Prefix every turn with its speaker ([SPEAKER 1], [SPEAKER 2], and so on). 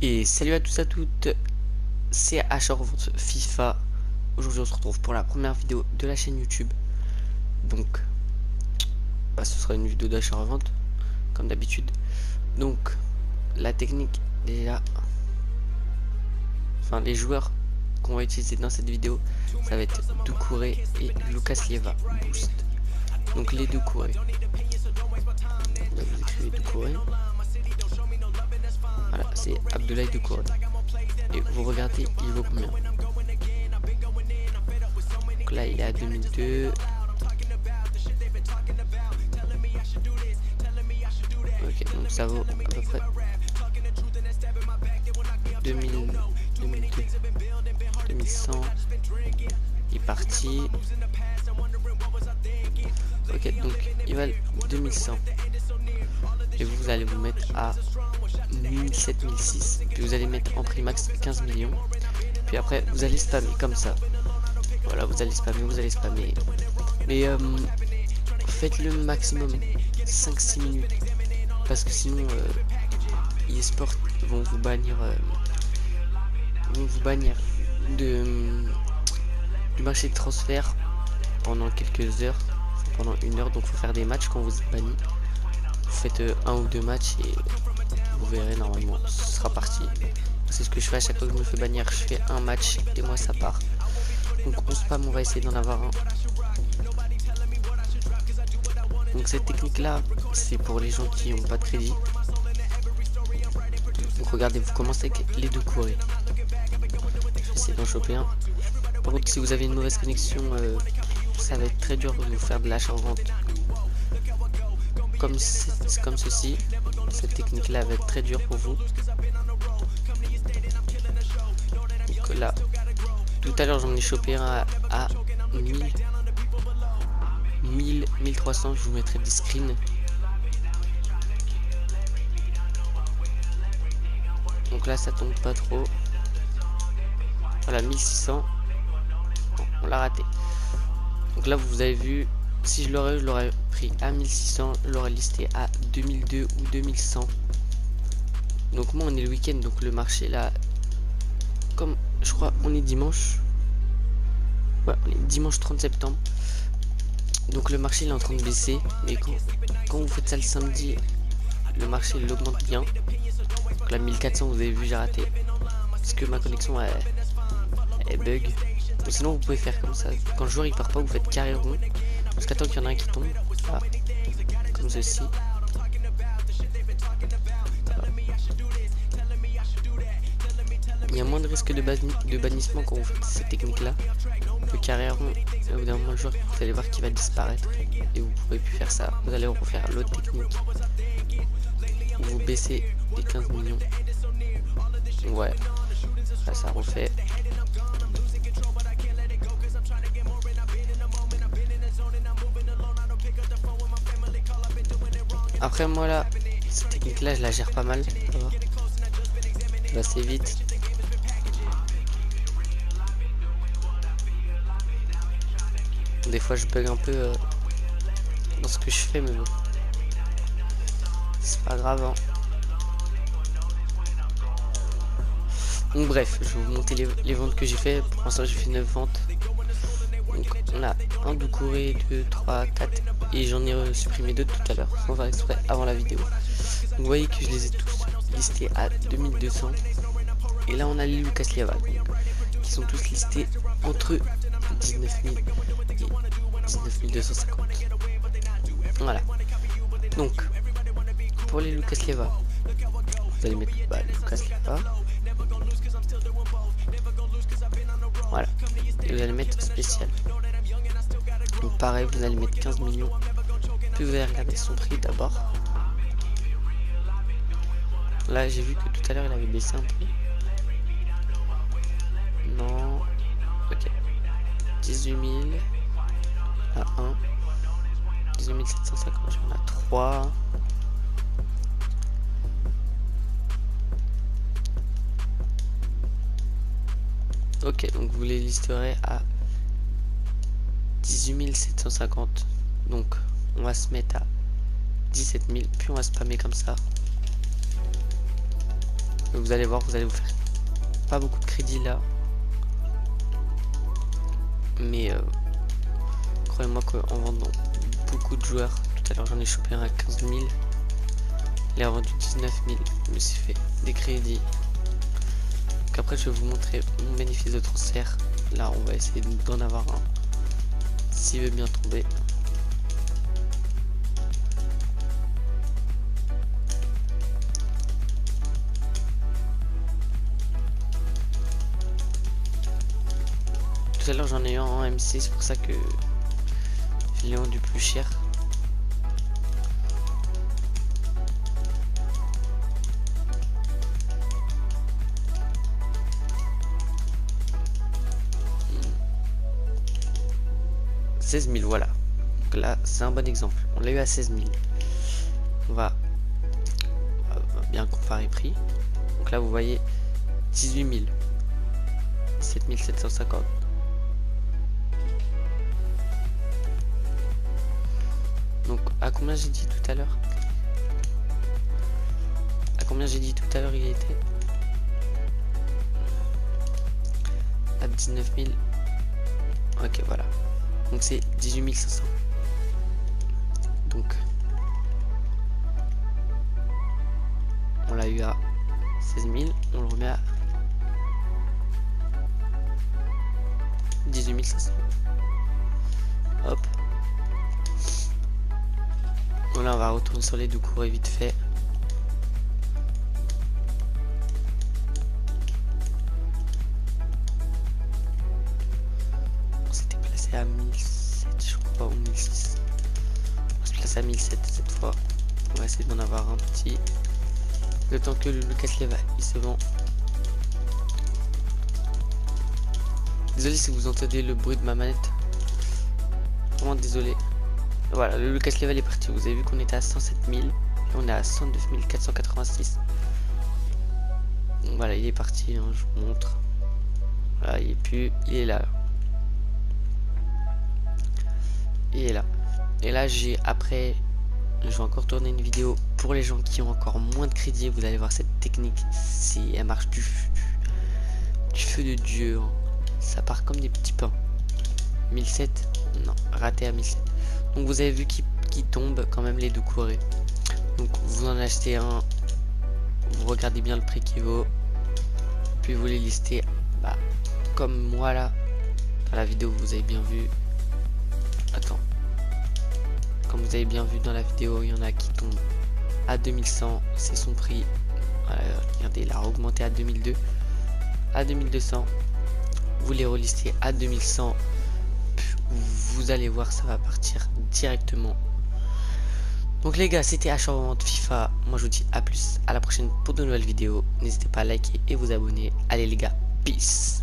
[SPEAKER 1] Et salut à tous à toutes, c'est Achat-Revente FIFA. Aujourd'hui on se retrouve pour la première vidéo de la chaîne YouTube. Donc ce sera une vidéo d'achat-revente comme d'habitude. Donc la technique déjà, enfin les joueurs qu'on va utiliser dans cette vidéo, ça va être Doucouré et Lucas Leiva Boost. Donc les Doucouré, là vous écrivez Doucouré, voilà, c'est Abdoulaye Doucouré. Et vous regardez, il vaut combien? Donc là il est à 2002. Ok, donc ça vaut à peu près 2000, 2002, 2100. Il est parti. Ok, donc il va 2100. Et vous allez vous mettre à 1007, 1006. Puis vous allez mettre en prix max 15 millions. Puis après vous allez spammer comme ça. Voilà, vous allez spammer. Mais faites le maximum 5-6 minutes. Parce que sinon eSport vont vous bannir du marché de transfert pendant quelques heures, pendant 1 heure. Donc faut faire des matchs quand vous êtes banni. Vous faites 1 ou 2 matchs et vous verrez, normalement ce sera parti. C'est ce que je fais à chaque fois que je me fais bannir, je fais un match et moi ça part. Donc on spam, on va essayer d'en avoir un. Donc cette technique là, c'est pour les gens qui n'ont pas de crédit. Donc regardez, vous commencez avec les Doucouré. Je vais essayer d'en choper un. Par contre, si vous avez une mauvaise connexion, ça va être très dur de vous faire de l'achat-revente comme ceci. Cette technique là va être très dure pour vous. Donc là, tout à l'heure j'en ai chopé un à 1300. Je vous mettrai des screens. Donc là ça tombe pas trop. Voilà, 1600. Bon, on l'a raté. Donc là vous avez vu, si je l'aurais pris à 1600, je l'aurais listé à 2002 ou 2100. Donc moi on est le week-end, donc le marché là, comme je crois on est dimanche. Ouais, on est dimanche 30 septembre. Donc le marché il est en train de baisser. Mais quand vous faites ça le samedi, le marché il augmente bien. Donc là 1400, vous avez vu, j'ai raté parce que ma connexion elle bug. Donc sinon vous pouvez faire comme ça. Quand le joueur il part pas, vous faites carré rond jusqu'à temps qu'il y en a un qui tombe. Voilà. Comme ceci. Voilà. Il y a moins de risque de bannissement quand vous faites cette technique là. Le carré rond, au bout d'un moment le joueur, vous allez voir qu'il va disparaître et vous ne pourrez plus faire ça. Vous allez refaire l'autre technique où vous baissez les 15 millions. Ouais, là ça refait. Après moi là, cette technique là je la gère pas mal. Ça va assez vite. Des fois je bug un peu dans ce que je fais, mais bon, c'est pas grave hein. Donc bref, je vais vous montrer les ventes que j'ai fait. Pour l'instant j'ai fait 9 ventes. Donc on a un Doucouré, 2, 3, 4 et j'en ai supprimé 2 tout à l'heure sans faire exprès avant la vidéo. Donc vous voyez que je les ai tous listés à 2200. Et là on a les Lucas Leiva qui sont tous listés entre 19 000 et 19 250. Voilà. Donc pour les Lucas Leiva, vous allez mettre Lucas Leiva. Voilà. Et vous allez mettre spécial. Donc pareil, vous allez mettre 15 millions. Puis vous allez regarder son prix d'abord. Là j'ai vu que tout à l'heure il avait baissé un peu. Non. Ok. 18 000 à 1. 18 750, on a 3. Ok, donc vous les listerez à 18 750. Donc on va se mettre à 17 000, puis on va spammer comme ça. Vous allez voir, vous allez vous faire pas beaucoup de crédit là. Mais croyez-moi qu'en vendant beaucoup de joueurs, tout à l'heure j'en ai chopé un à 15 000. Il a vendu 19 000, je me suis fait des crédits. Donc après je vais vous montrer mon bénéfice de transfert. Là on va essayer d'en avoir un. S'il veut bien tomber. Tout à l'heure j'en ai eu un en MC, c'est pour ça que je l'ai vendu plus cher. « 16 000, voilà. Donc là, c'est un bon exemple. On l'a eu à 16 000. On va bien comparer prix. Donc là, vous voyez 18 000. 7 750. Donc, à combien j'ai dit tout à l'heure? À combien j'ai dit tout à l'heure il était? À 19 000. Ok, voilà. Donc c'est 18 500. Donc on l'a eu à 16 000, on le remet à 18 500. Hop. Voilà, on va retourner sur les deux cours et vite fait. On s'était placé à 1007, je crois, ou 1006. On se place à 1007 cette fois. On va essayer d'en avoir un petit. Le temps que le Lucas Leiva il se vend. Désolé si vous entendez le bruit de ma manette. Vraiment désolé. Voilà, le Lucas Leiva est parti. Vous avez vu qu'on était à 107 000. Et on est à 109 486. Donc voilà, il est parti. Hein, je vous montre. Voilà, il est plus. Il est là. Il est là. Et là, j'ai après. Je vais encore tourner une vidéo pour les gens qui ont encore moins de crédit. Vous allez voir cette technique. Si elle marche du feu de Dieu. Hein. Ça part comme des petits pains. 1007. Non, raté à 1007. Donc vous avez vu qu'il tombe quand même les deux courées. Donc vous en achetez un. Vous regardez bien le prix qu'il vaut. Puis vous les listez. Bah, comme moi là. Dans la vidéo vous avez bien vu. Attends. Comme vous avez bien vu dans la vidéo, il y en a qui tombent à 2100, c'est son prix. Regardez, il a augmenté à 2002, à 2200. Vous les relistez à 2100. Vous allez voir, ça va partir directement. Donc les gars, c'était achat en vente FIFA. Moi je vous dis à plus, à la prochaine pour de nouvelles vidéos. N'hésitez pas à liker et vous abonner. Allez les gars, peace.